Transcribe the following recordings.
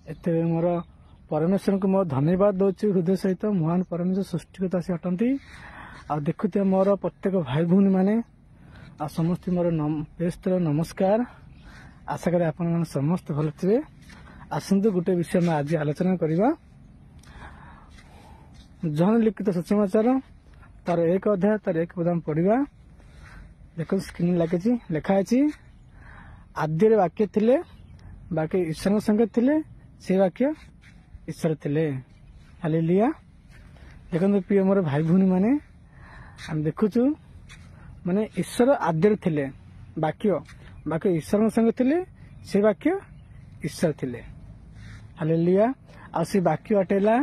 एते मोर परमेश्वर को मोर धन्यवाद दौर हृदय सहित महान परमेश्वर सृष्टिकर्ता से अटंती आ देखुते मोर प्रत्येक भाई भौणी मैंने आ समस्त मोर बेस्तर नमस्कार आशा करें आपण समस्त भल थे। आसतु गोटे विषय में आज आलोचना करवा जहन लिखित सुसमाचार तार 1 अध्याय तार 1 पद पढ़ा। देख स्क्रीन लगे लिखाई आद्य वाक्य थिले बाकी ईश्वर संगे थिले से वाक्य ईश्वर थिले। हालेलुया। देखो प्रिय मोर भाई भौणी माने हम देखुचु माने ईश्वर आद्य थिले वाक्य बाकी ईश्वर संगे थिले से वाक्य ईश्वर थिले। हालेलुया। आ से वाक्य अटेला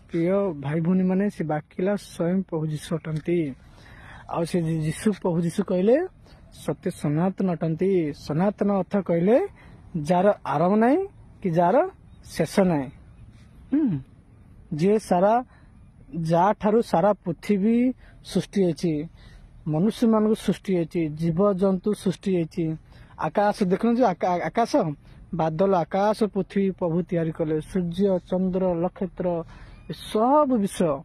प्रिय भाई भौणी माने से वाक्यला स्वयं प्रभु जीशु अटंती। आ से जीशु प्रभु जीशु कहले सत्य सनातन अटंती। सनातन अर्थ कहले जार आरंभ नहीं कि जार शेष नहीं। जे सारा जा ठारू सारा पृथ्वी सृष्टि होती मनुष्य मान सृष्टि होती जीव जंतु सृष्टि होती आकाश देखु आकाश बादल आकाश पृथ्वी प्रभु तैयारी कले सूर्य चंद्र नक्षत्र सब विषय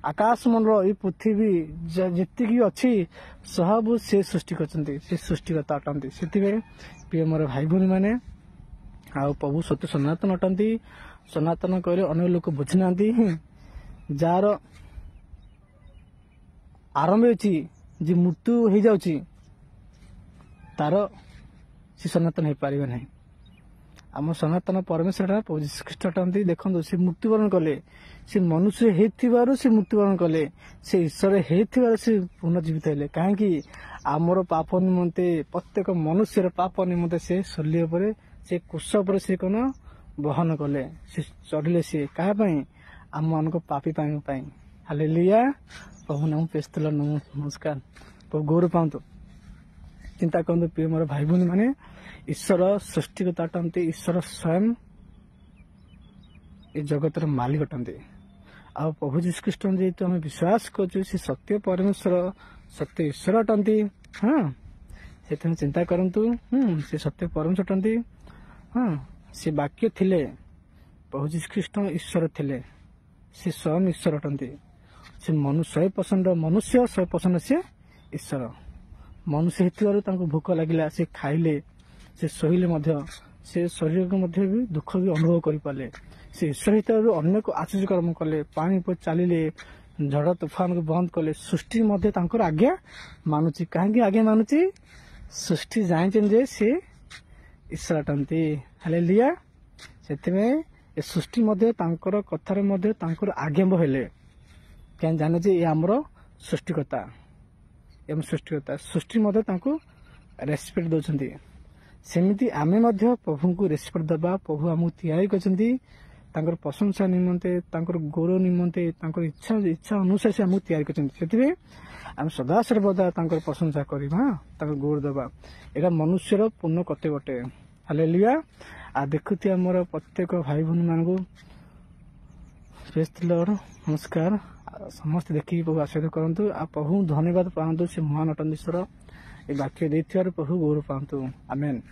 आकाश मंडल ये पृथ्वी जी अच्छी सब से सृष्टि करते सृष्टिकर्ता अटंती। से प्रिय मोर भाई भौणी मैंने आ प्रभु सत्य सनातन अटंती। सनातन कहले अनेक लोक बुझी ना जार आरंभ जी मृत्यु हो जाउची तार से सनातन हो पार ना। आम सनातन परमेश्वर प्रभु जीशु ख्रीष्ट अटंती। देखो से मृत्युवरण कले से मनुष्य होइथिबारु से मृत्युवरण कले से ईश्वर होइथिबारु से पुनर्जीवित हेले कहीं आमर पाप निमंते प्रत्येक मनुष्यर पाप निमंते से शल्य पर से कुश पर से कौन बहन कले से चढ़ले सी क्या आम मान पापी पाई। हालेलुया। प्रभु नाम पेस्तल नमस्कार प्रभु गौर पातु। चिंता करते प्रिय मोर भाई भौणी मैंने ईश्वर सृष्टिकर्ता अटंती। ईश्वर स्वयं ये जगतर मालिक अटंती। आ प्रभु जीशु ख्रीष्ट जेहेतु आम विश्वास करूँ से सत्य परमेश्वर सत्य ईश्वर अटंती। हाँ से चिंता करतु से सत्य परमेश्वर अटंती। हाँ से वाक्य थिले प्रभु जीशु ख्रीष्ट ईश्वर थिले से स्वयं ईश्वर अटंती। से 100% मनुष्य 100% से ईश्वर। मनुष्य हेतु भोक लगिला से खाइले से शोले से शरीर को भी दुख भी अनुभव करें। से ईश्वर हित अन्य को आश्चर्य कर्म कले पानी पर चलिए झड़ तूफान को बंद कले सृष्टि आज्ञा मानुची कहीं आज्ञा मानुची सृष्टि जाने से ईश्वर अटंती। हालेलुया। से सृष्टि कथार आज्ञा हेले क्या जाने ये आमर सृष्टिकर्ता एवं सृष्टिकर्ता सृष्टि रेस्पेक्ट दौरान सेमती आम प्रभु को रेस्पेक्ट दबा। प्रभु आमको तैयारी कर प्रशंसा निमंते गौरव निमंते इच्छा इच्छा अनुसार से आमको तैयारी कर आम सदा सर्वदा प्रशंसा करवा गौरव दबा। यहाँ मनुष्यर पूर्ण कर्तव्य अटे। हालेलुया। आ देखुते आमर प्रत्येक भाई भौणी मानू प्रेज द लॉर्ड नमस्कार। समस्त देखिए प्रभु आशीर्वाद करंतु। आ प्रभु धन्यवाद पातु से महान अटंतीश्वर ये वाक्य देथिबार प्रभु गौरव पातु। आमेन।